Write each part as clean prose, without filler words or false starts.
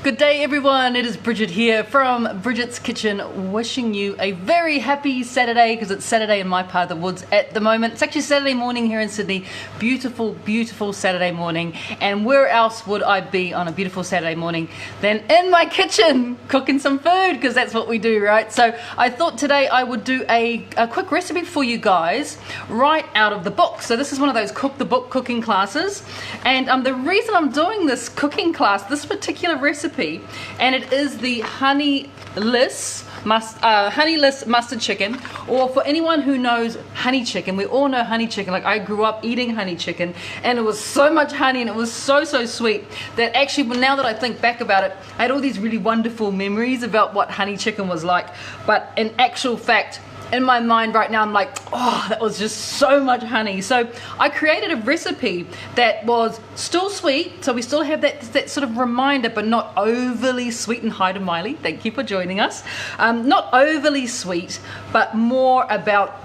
Good day everyone, it is Bridget here from Bridget's Kitchen, wishing you a very happy Saturday, because it's Saturday in my part of the woods at the moment. It's actually Saturday morning here in Sydney. Beautiful, beautiful Saturday morning. And where else would I be on a beautiful Saturday morning than in my kitchen cooking some food, because that's what we do, right? So I thought today I would do a quick recipe for you guys right out of the book. So this is one of those cook the book cooking classes, and the reason I'm doing this cooking class, this particular recipe, and it is the honeyless mustard chicken, or for anyone who knows honey chicken, we all know honey chicken. Like, I grew up eating honey chicken, and it was so much honey and it was so sweet that actually, now that I think back about it, I had all these really wonderful memories about what honey chicken was like. But in actual fact, in my mind right now, I'm like, oh, that was just so much honey. So I created a recipe that was still sweet, so we still have that sort of reminder, but not overly sweet. And hi to Miley, thank you for joining us. Not overly sweet, but more about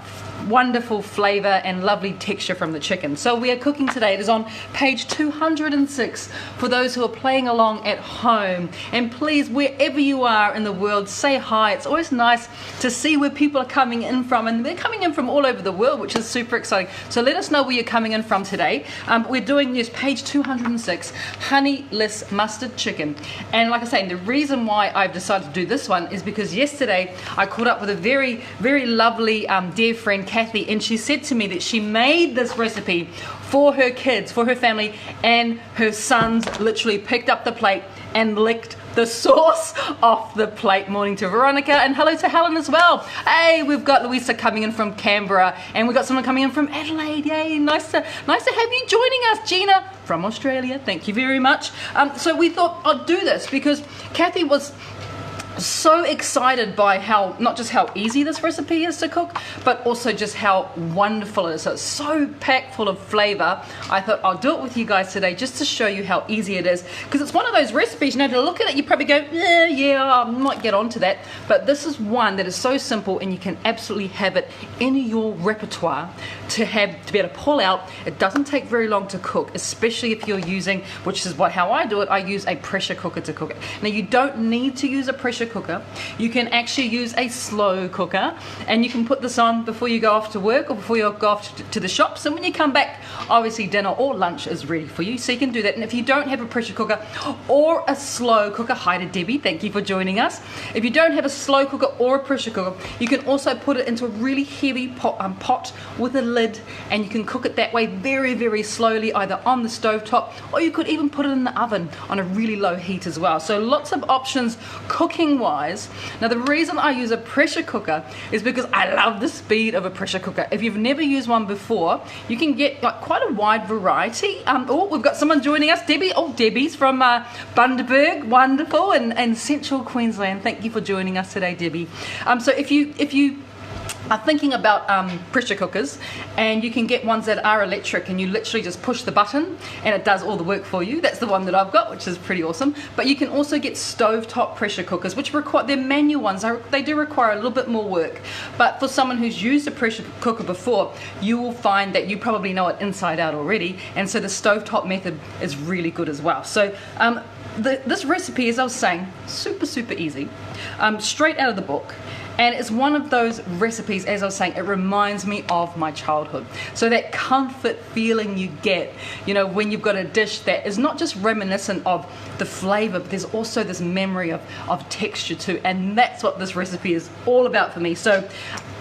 wonderful flavor and lovely texture from the chicken. So we are cooking today. It is on page 206 for those who are playing along at home. And please, wherever you are in the world, say hi. It's always nice to see where people are coming in from, and they're coming in from all over the world, which is super exciting. So let us know where you're coming in from today. We're doing this page 206, honeyless mustard chicken. And like I say, the reason why I've decided to do this one is because yesterday I caught up with a very, very lovely dear friend, Kathy, and she said to me that she made this recipe for her kids, for her family, and her sons literally picked up the plate and licked the sauce off the plate. Morning to Veronica, and hello to Helen as well. Hey, we've got Louisa coming in from Canberra, and we've got someone coming in from Adelaide. Yay, nice to have you joining us. Gina from Australia, thank you very much. So we thought I'd do this because Kathy was so excited by not just how easy this recipe is to cook, but also just how wonderful it is. So it's so packed full of flavor. I thought I'll do it with you guys today just to show you how easy it is, because it's one of those recipes, you know, to look at it you probably go, yeah, I might get onto that, but this is one that is so simple and you can absolutely have it in your repertoire to be able to pull out. It doesn't take very long to cook, especially if you're using, which is how I do it, I use a pressure cooker to cook it. Now, you don't need to use a pressure cooker. You can actually use a slow cooker, and you can put this on before you go off to work or before you go off to the shops, and when you come back, obviously dinner or lunch is ready for you, so you can do that. And if you don't have a pressure cooker or a slow cooker, hi to Debbie, thank you for joining us. If you don't have a slow cooker or a pressure cooker, you can also put it into a really heavy pot with a lid, and you can cook it that way very, very slowly, either on the stove top, or you could even put it in the oven on a really low heat as well. So lots of options cooking wise. Now, the reason I use a pressure cooker is because I love the speed of a pressure cooker. If you've never used one before, you can get like quite a wide variety. Oh, we've got someone joining us, Debbie. Oh, Debbie's from Bundaberg, wonderful, and Central Queensland. Thank you for joining us today, Debbie. So if you are thinking about pressure cookers, and you can get ones that are electric, and you literally just push the button and it does all the work for you. That's the one that I've got, which is pretty awesome. But you can also get stovetop pressure cookers, which they're manual ones. They do require a little bit more work, but for someone who's used a pressure cooker before, you will find that you probably know it inside out already, and so the stovetop method is really good as well. So this recipe, as I was saying, super easy, straight out of the book. And it's one of those recipes, as I was saying, it reminds me of my childhood. So that comfort feeling you get, you know, when you've got a dish that is not just reminiscent of the flavor, but there's also this memory of texture too. And that's what this recipe is all about for me. So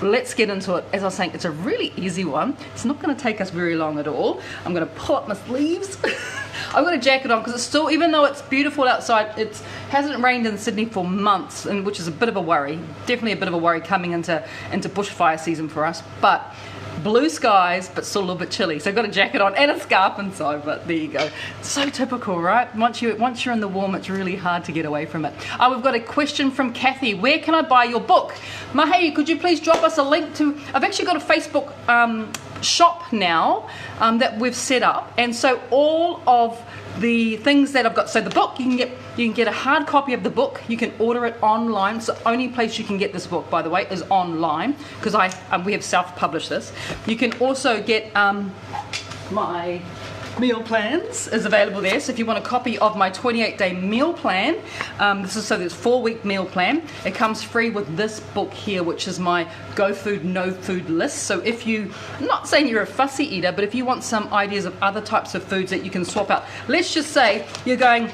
let's get into it. As I was saying, it's a really easy one. It's not going to take us very long at all. I'm going to pull up my sleeves. I've got a jacket on because it's still, even though it's beautiful outside, it hasn't rained in Sydney for months, and which is a bit of a worry. Definitely a bit of a worry coming into bushfire season for us. But blue skies, but still a little bit chilly. So I've got a jacket on and a scarf inside, but there you go. So typical, right? Once you're in the warm, it's really hard to get away from it. We've got a question from Kathy. Where can I buy your book? Mahei, could you please drop us a link to, I've actually got a Facebook shop now that we've set up, and so all of the things that I've got, so the book, you can get a hard copy of the book. You can order it online. It's the only place you can get this book, by the way, is online, because we have self-published this. You can also get my meal plans is available there. So if you want a copy of my 28-day meal plan, so there's 4-week meal plan. It comes free with this book here, which is my Go Food, No Food list. So if you, I'm not saying you're a fussy eater, but if you want some ideas of other types of foods that you can swap out. Let's just say you're going,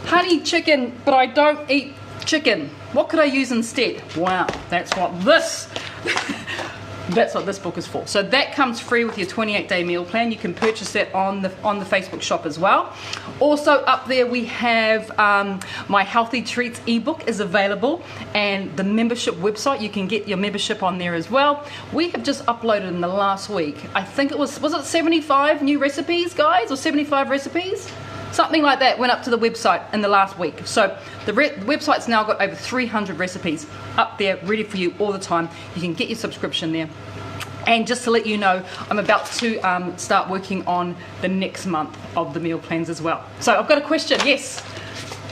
honey chicken, but I don't eat chicken. What could I use instead? Wow, that's what this book is for. So that comes free with your 28-day meal plan. You can purchase that on the Facebook shop as well. Also up there we have my Healthy Treats ebook is available, and the membership website, you can get your membership on there as well. We have just uploaded in the last week, I think it was it 75 new recipes, guys, or 75 recipes? Something like that went up to the website in the last week. So the website's now got over 300 recipes up there ready for you all the time. You can get your subscription there. And just to let you know, I'm about to start working on the next month of the meal plans as well. So I've got a question. Yes?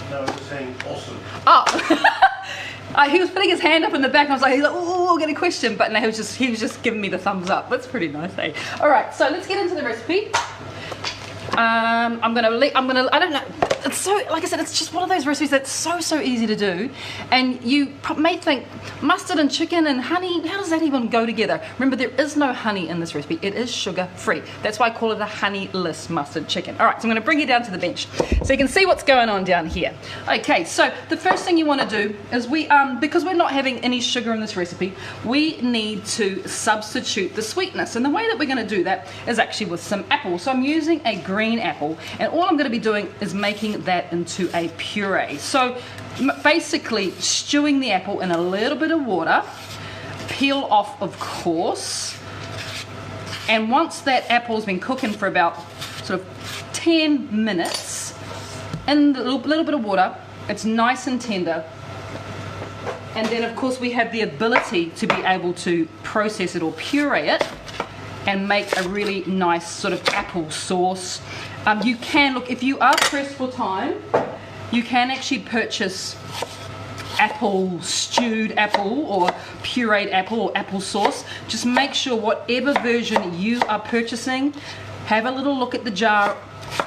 No, I was just saying awesome. Oh. He was putting his hand up in the back, and I was like, oh, I'll get a question. But no, he was just giving me the thumbs up. That's pretty nice, eh? All right, so let's get into the recipe. I don't know, it's so, like I said, it's just one of those recipes that's so easy to do, and you may think mustard and chicken and honey, how does that even go together? Remember, there is no honey in this recipe. It is sugar free. That's why I call it a honeyless mustard chicken. All right, so I'm going to bring you down to the bench so you can see what's going on down here. Okay, so the first thing you want to do is because we're not having any sugar in this recipe, we need to substitute the sweetness, and the way that we're going to do that is actually with some apple. So I'm using a green apple, and all I'm going to be doing is making that into a puree. So basically stewing the apple in a little bit of water, peel off of course, and once that apple's been cooking for about sort of 10 minutes in a little bit of water, it's nice and tender. And then of course we have the ability to be able to process it or puree it and make a really nice sort of apple sauce. You can, look, if you are pressed for time, you can actually purchase stewed apple or pureed apple or apple sauce. Just make sure whatever version you are purchasing, have a little look at the jar,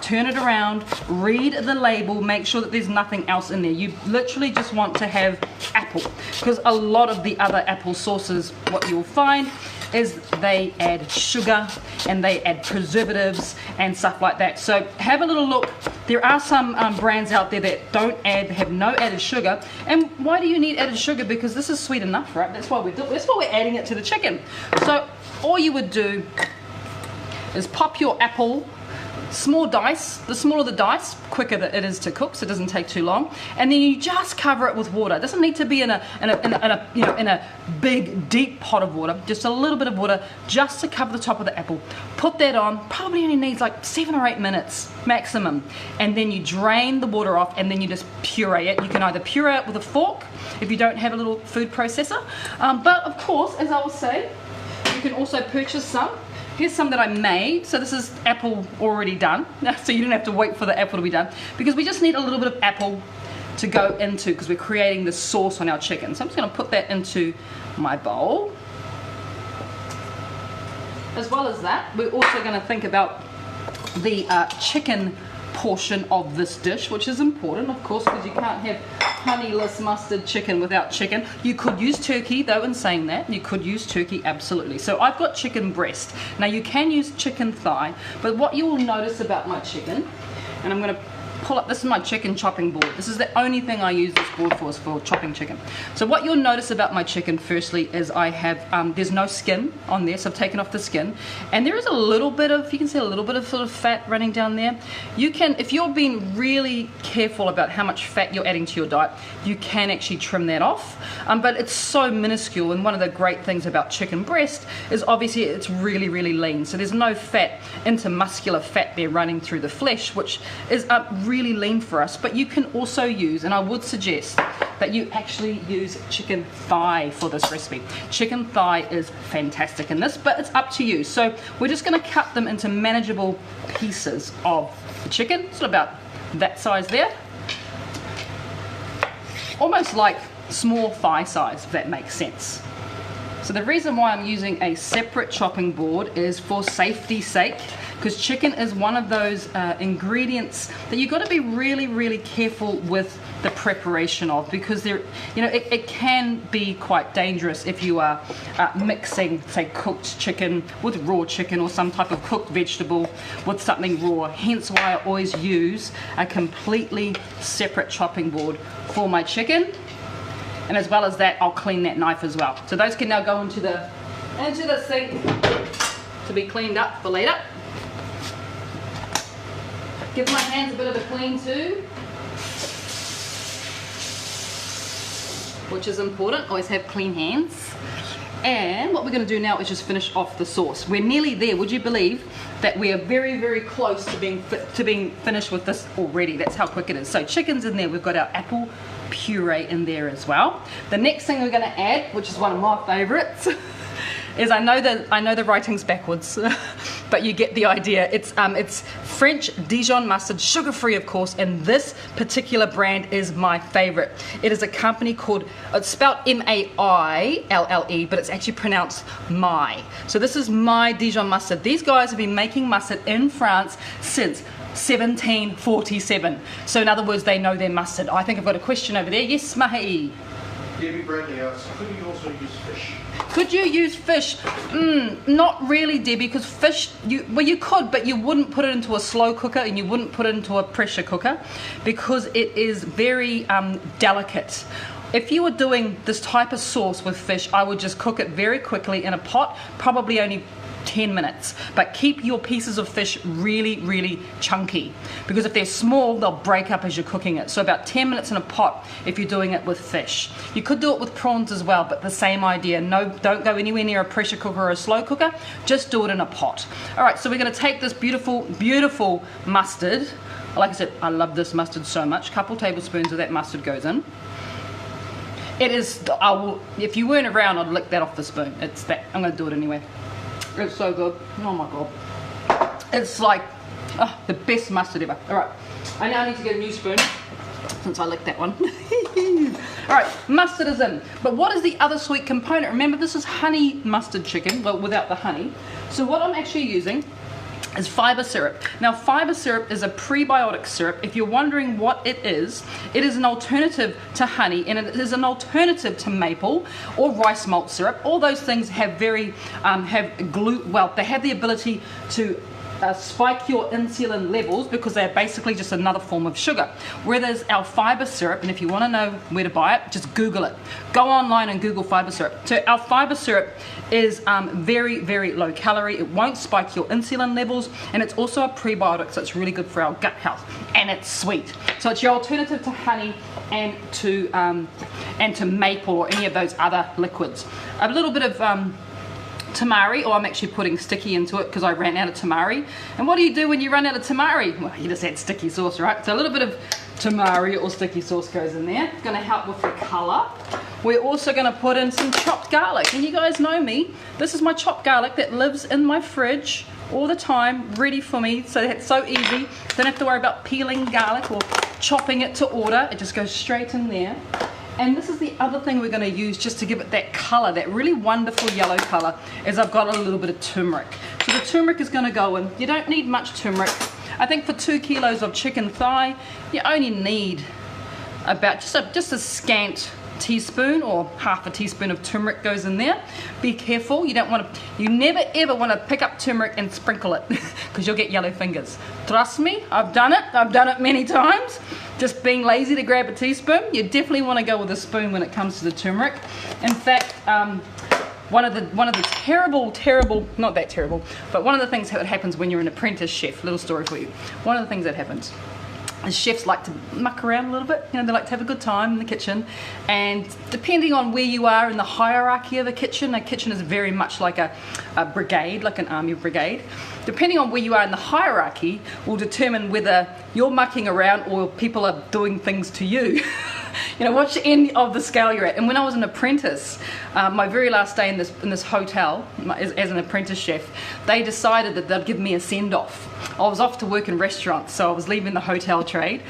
turn it around, read the label, make sure that there's nothing else in there. You literally just want to have apple, because a lot of the other apple sauces, what you'll find is they add sugar and they add preservatives and stuff like that. So have a little look. There are some brands out there that have no added sugar. And why do you need added sugar? Because this is sweet enough, right? That's why we're adding it to the chicken. So all you would do is pop your apple, small dice. The smaller the dice, quicker it is to cook, so it doesn't take too long. And then you just cover it with water. It doesn't need to be in a big deep pot of water. Just a little bit of water just to cover the top of the apple. Put that on. Probably only needs like 7 or 8 minutes maximum. And then you drain the water off, and then you just puree it. You can either puree it with a fork if you don't have a little food processor. But of course, as I will say, you can also purchase some. Here's some that I made. So this is apple already done. So you don't have to wait for the apple to be done, because we just need a little bit of apple to go into, because we're creating the sauce on our chicken. So I'm just going to put that into my bowl. As well as that, we're also going to think about the chicken portion of this dish, which is important, of course, because you can't have honeyless mustard chicken without chicken. You could use turkey, though, in saying that. You could use turkey, absolutely. So I've got chicken breast. Now you can use chicken thigh, but what you will notice about my chicken, and I'm going to pull up, this is my chicken chopping board. This is the only thing I use this board for, is for chopping chicken. So what you'll notice about my chicken, firstly, is I have, there's no skin on there, so I've taken off the skin. And there is a little bit of, you can see a little bit of sort of fat running down there. You can, if you're being really careful about how much fat you're adding to your diet, you can actually trim that off. But it's so minuscule, and one of the great things about chicken breast is obviously it's really, really lean. So there's no fat, intermuscular fat there running through the flesh, which is really lean for us. But you can also use, and I would suggest that you actually use chicken thigh for this recipe. Chicken thigh is fantastic in this, but it's up to you. So we're just going to cut them into manageable pieces of the chicken, sort of about that size there, almost like small thigh size, if that makes sense. So the reason why I'm using a separate chopping board is for safety's sake. because chicken is one of those ingredients that you've got to be really careful with the preparation of, because it can be quite dangerous if you are mixing, say, cooked chicken with raw chicken or some type of cooked vegetable with something raw. Hence why I always use a completely separate chopping board for my chicken. And as well as that, I'll clean that knife as well. So those can now go into the sink to be cleaned up for later. Give my hands a bit of a clean too, which is important. Always have clean hands. And what we're going to do now is just finish off the sauce. We're nearly there. Would you believe that we are very close to being finished with this already? That's how quick it is. So chicken's in there. We've got our apple puree in there as well. The next thing we're going to add, which is one of my favorites, is I know the writing's backwards, but you get the idea. It's French Dijon mustard, sugar-free of course, and this particular brand is my favorite. It is a company called, it's spelled M-A-I-L-L-E, but it's actually pronounced My. So this is My Dijon mustard. These guys have been making mustard in France since 1747. So in other words, they know their mustard. I think I've got a question over there. Yes, Mahi? Debbie Bradley asks, could you also use fish? Could you use fish? Not really, Debbie, because fish, you could, but you wouldn't put it into a slow cooker and you wouldn't put it into a pressure cooker because it is very delicate. If you were doing this type of sauce with fish, I would just cook it very quickly in a pot, probably only 10 minutes, but keep your pieces of fish really chunky, because if they're small they'll break up as you're cooking it. So about 10 minutes in a pot if you're doing it with fish. You could do it with prawns as well, but the same idea. No, don't go anywhere near a pressure cooker or a slow cooker, just do it in a pot. Alright, so we're going to take this beautiful mustard. Like I said, I love this mustard so much. Couple tablespoons of that mustard goes in. It is, if you weren't around I'd lick that off the spoon. It's that, I'm going to do it anyway. It's so good. Oh my god. It's like the best mustard ever. Alright, I now need to get a new spoon since I licked that one. Alright, mustard is in. But what is the other sweet component? Remember, this is honey mustard chicken, well, without the honey. So what I'm actually using is fiber syrup. Now fiber syrup is a prebiotic syrup. If you're wondering what it is an alternative to honey, and it is an alternative to maple or rice malt syrup. All those things have they have the ability to spike your insulin levels because they're basically just another form of sugar. Whereas our fiber syrup, and if you want to know where to buy it, just Google it. Go online and Google fiber syrup. So our fiber syrup is very low calorie. It won't spike your insulin levels, and it's also a prebiotic, so it's really good for our gut health, and it's sweet. So it's your alternative to honey and to maple or any of those other liquids. A little bit of tamari, or I'm actually putting sticky into it because I ran out of tamari. And what do you do when you run out of tamari? Well, you just add sticky sauce, right? So a little bit of tamari or sticky sauce goes in there. It's going to help with the colour. We're also going to put in some chopped garlic, and you guys know me, this is my chopped garlic that lives in my fridge all the time, ready for me. So it's so easy, don't have to worry about peeling garlic or chopping it to order. It just goes straight in there. And this is the other thing we're going to use just to give it that colour, that really wonderful yellow colour, is I've got a little bit of turmeric. So the turmeric is going to go in. You don't need much turmeric. I think for 2 kilos of chicken thigh, you only need about just a scant teaspoon or half a teaspoon of turmeric goes in there. Be careful, you never ever want to pick up turmeric and sprinkle it because you'll get yellow fingers. Trust me, I've done it many times. Just being lazy to grab a teaspoon. You definitely want to go with a spoon when it comes to the turmeric. In fact, one of the terrible, not that terrible, but one of the things that happens when you're an apprentice chef, little story for you. One of the things that happens is chefs like to muck around a little bit. You know, they like to have a good time in the kitchen, and depending on where you are in the hierarchy of a kitchen is very much like a brigade, like an army brigade. Depending on where you are in the hierarchy will determine whether you're mucking around or people are doing things to you. You know, which end of the scale you're at. And when I was an apprentice, my very last day in this hotel as an apprentice chef, they decided that they'd give me a send-off. I was off to work in restaurants, so I was leaving the hotel trade,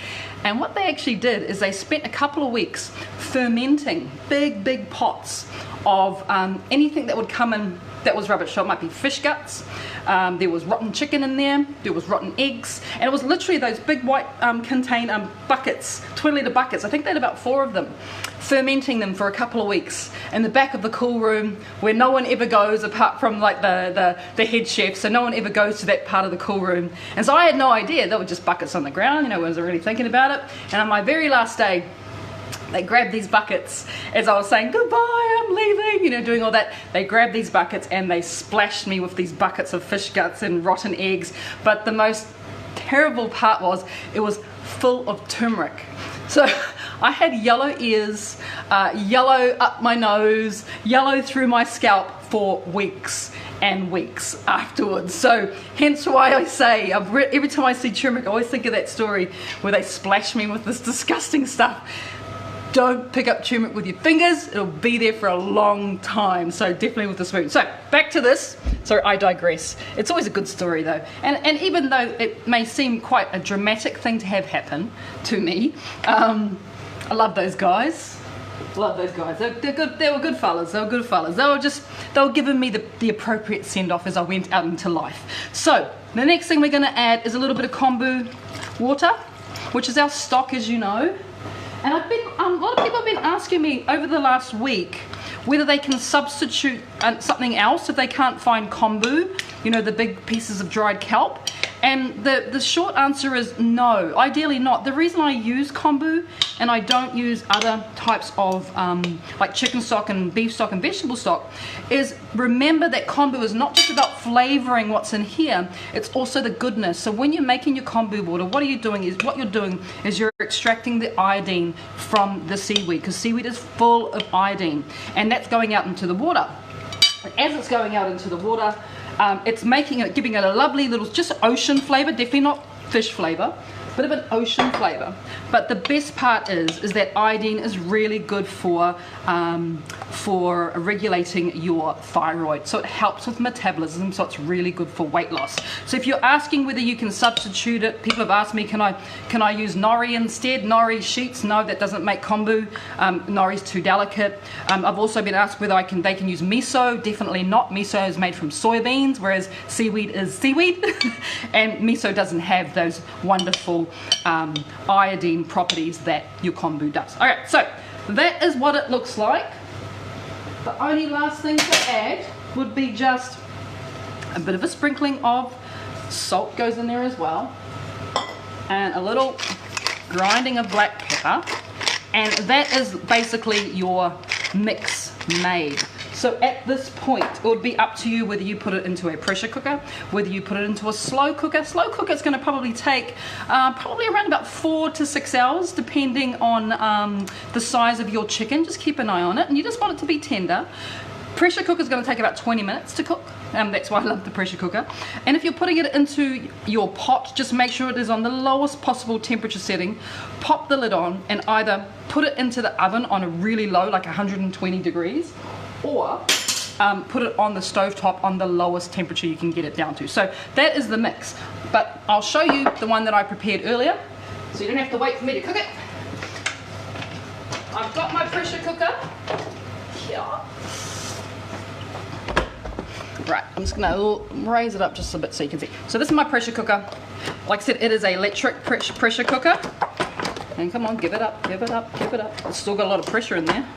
And what they actually did is they spent a couple of weeks fermenting big pots of anything that would come in that was rubbish. So it might be fish guts, there was rotten chicken in there was rotten eggs, and it was literally those big white container buckets, 20-litre buckets. I think they had about 4 of them, fermenting them for a couple of weeks in the back of the cool room where no one ever goes apart from like the head chef, so no one ever goes to that part of the cool room. And so I had no idea, they were just buckets on the ground, I wasn't really thinking about it. And on my very last day, they grabbed these buckets as I was saying goodbye, I'm leaving, doing all that. They grabbed these buckets and they splashed me with these buckets of fish guts and rotten eggs. But the most terrible part was it was full of turmeric. So I had yellow ears, yellow up my nose, yellow through my scalp for weeks and weeks afterwards. So hence why I say, every time I see turmeric, I always think of that story where they splash me with this disgusting stuff. Don't pick up turmeric with your fingers, it'll be there for a long time, so definitely with a spoon. So back to this, sorry I digress. It's always a good story though, and even though it may seem quite a dramatic thing to have happen to me, I love those guys. They're good. They were good fellas. They were giving me the appropriate send off as I went out into life. So the next thing we're going to add is a little bit of kombu water, which is our stock, as you know. And a lot of people have been asking me over the last week whether they can substitute something else if they can't find kombu, the big pieces of dried kelp. And the short answer is no, ideally not. The reason I use kombu and I don't use other types of like chicken stock and beef stock and vegetable stock is, remember that kombu is not just about flavoring what's in here, it's also the goodness. So when you're making your kombu water, what you're doing is you're extracting the iodine from the seaweed, because seaweed is full of iodine, and that's going out into the water. And as it's going out into the water, it's giving it a lovely little, just ocean flavor, definitely not fish flavor, bit of an ocean flavor. But the best part is that iodine is really good for regulating your thyroid. So it helps with metabolism, so it's really good for weight loss. So if you're asking whether you can substitute it, people have asked me, can I use nori instead? Nori sheets? No, that doesn't make kombu. Nori's too delicate. I've also been asked whether they can use miso. Definitely not. Miso is made from soybeans, whereas seaweed is seaweed. And miso doesn't have those wonderful iodine properties that your kombu does. Okay, so that is what it looks like. The only last thing to add would be just a bit of a sprinkling of salt goes in there as well, and a little grinding of black pepper, and that is basically your mix made. So at this point, it would be up to you whether you put it into a pressure cooker, whether you put it into a slow cooker. Slow cooker is going to probably take probably around about 4 to 6 hours, depending on the size of your chicken. Just keep an eye on it, and you just want it to be tender. Pressure cooker is going to take about 20 minutes to cook. That's why I love the pressure cooker. And if you're putting it into your pot, just make sure it is on the lowest possible temperature setting. Pop the lid on and either put it into the oven on a really low, like 120 degrees, or put it on the stovetop on the lowest temperature you can get it down to. So that is the mix. But I'll show you the one that I prepared earlier, so you don't have to wait for me to cook it. I've got my pressure cooker here. Right, I'm just going to raise it up just a bit so you can see. So this is my pressure cooker. Like I said, it is an electric pressure cooker. And come on, give it up, give it up, give it up. It's still got a lot of pressure in there.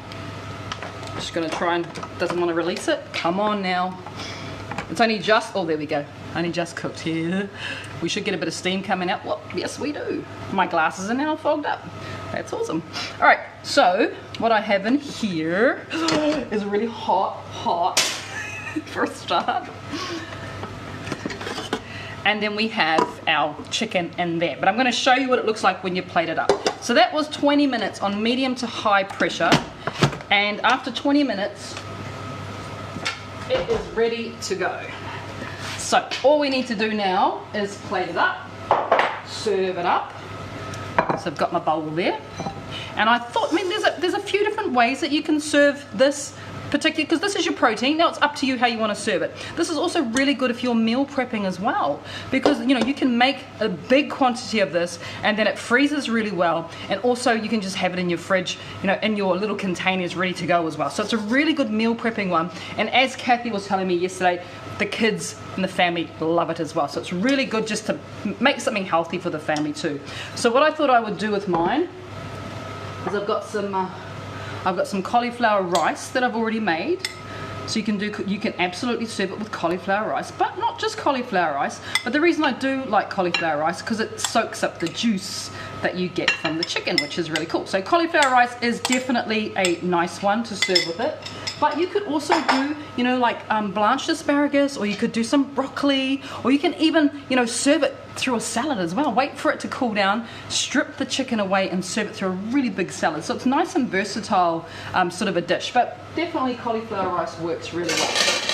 Just going to try and, doesn't want to release it. Come on now. It's only just, oh there we go. Only just cooked here. We should get a bit of steam coming out. Well, yes we do. My glasses are now fogged up. That's awesome. All right, so what I have in here is really hot for a start. And then we have our chicken in there. But I'm going to show you what it looks like when you plate it up. So that was 20 minutes on medium to high pressure. And after 20 minutes, it is ready to go. So all we need to do now is plate it up, serve it up. So I've got my bowl there. And I thought, I mean, there's a few different ways that you can serve this particularly because this is your protein. Now it's up to you how you want to serve it. This is also really good if you're meal prepping as well, because you know you can make a big quantity of this and then it freezes really well, and also you can just have it in your fridge, you know, in your little containers ready to go as well. So it's a really good meal prepping one, and as Kathy was telling me yesterday, the kids and the family love it as well. So it's really good just to make something healthy for the family too. So what I thought I would do with mine is I've got some cauliflower rice that I've already made. So you can absolutely serve it with cauliflower rice, but not just cauliflower rice. But the reason I do like cauliflower rice because it soaks up the juice that you get from the chicken, which is really cool. So cauliflower rice is definitely a nice one to serve with it. But you could also do, you know, like blanched asparagus, or you could do some broccoli, or you can even, you know, serve it through a salad as well. Wait for it to cool down, strip the chicken away and serve it through a really big salad. So it's nice and versatile sort of a dish, but definitely cauliflower rice works really well.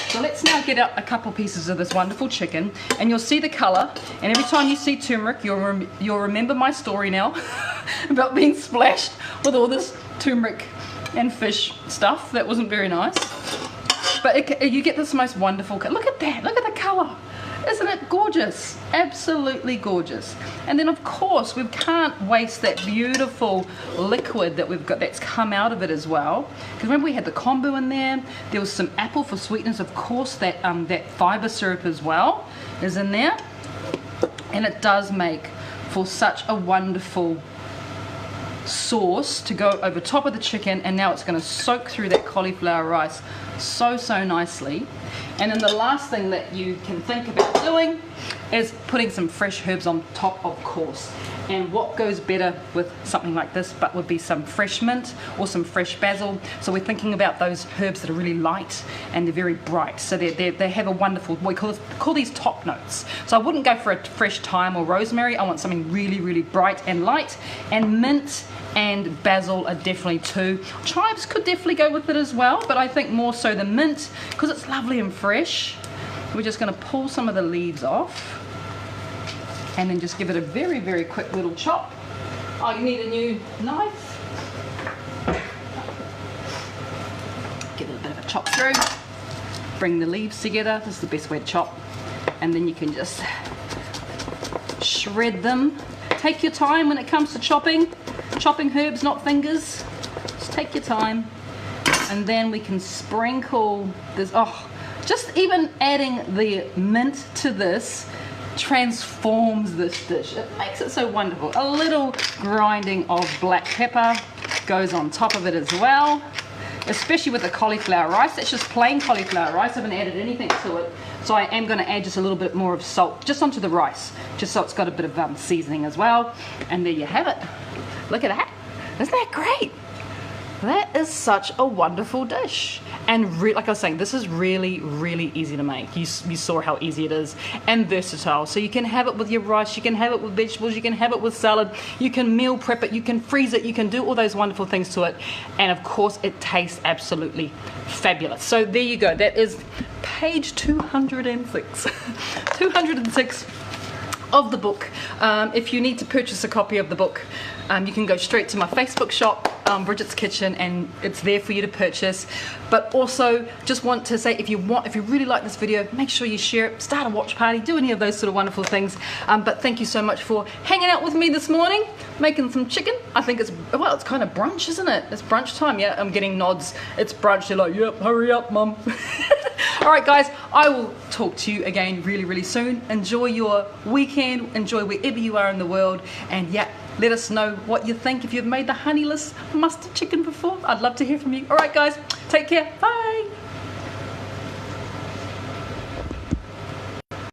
So let's now get out a couple pieces of this wonderful chicken, and you'll see the color, and every time you see turmeric, you'll remember my story now about being splashed with all this turmeric and fish stuff. That wasn't very nice, but you get this most wonderful color. Look at that, look at the color. Isn't it gorgeous? Absolutely gorgeous. And then of course we can't waste that beautiful liquid that we've got that's come out of it as well. Because remember we had the kombu in there. There was some apple for sweetness, of course. That fiber syrup as well is in there, and it does make for such a wonderful sauce to go over top of the chicken. And now it's going to soak through that cauliflower rice so nicely. And then the last thing that you can think about doing is putting some fresh herbs on top, of course. And what goes better with something like this but would be some fresh mint or some fresh basil. So we're thinking about those herbs that are really light and they're very bright. So they have a wonderful, we call these top notes. So I wouldn't go for a fresh thyme or rosemary. I want something really bright and light. And mint and basil are definitely two. Chives could definitely go with it as well, but I think more so the mint because it's lovely and fresh. We're just going to pull some of the leaves off and then just give it a very quick little chop. Oh, you need a new knife. Give it a bit of a chop through. Bring the leaves together. This is the best way to chop. And then you can just shred them. Take your time when it comes to chopping. Chopping herbs, not fingers. Just take your time. And then we can sprinkle this. Oh, just even adding the mint to this transforms this dish. It makes it so wonderful. A little grinding of black pepper goes on top of it as well, especially with the cauliflower rice. It's just plain cauliflower rice. I haven't added anything to it, so I am going to add just a little bit more of salt just onto the rice, just so it's got a bit of seasoning as well. And there you have it. Look at that. Isn't that great? That is such a wonderful dish, and like I was saying, this is really easy to make. You saw how easy it is, and versatile. So you can have it with your rice, you can have it with vegetables, you can have it with salad, you can meal prep it, you can freeze it, you can do all those wonderful things to it, and of course it tastes absolutely fabulous. So there you go. That is page 206 206 of the book. If you need to purchase a copy of the book, you can go straight to my Facebook shop, Bridget's Kitchen, and it's there for you to purchase. But also just want to say, if you really like this video, make sure you share it, start a watch party, do any of those sort of wonderful things. But thank you so much for hanging out with me this morning, making some chicken. I think it's kind of brunch, isn't it? It's brunch time. Yeah, I'm getting nods. It's brunch. They're like, yep, hurry up, mum. Alright guys, I will talk to you again really soon. Enjoy your weekend, enjoy wherever you are in the world, and yeah, let us know what you think if you've made the honeyless mustard chicken before. I'd love to hear from you. Alright guys, take care, bye.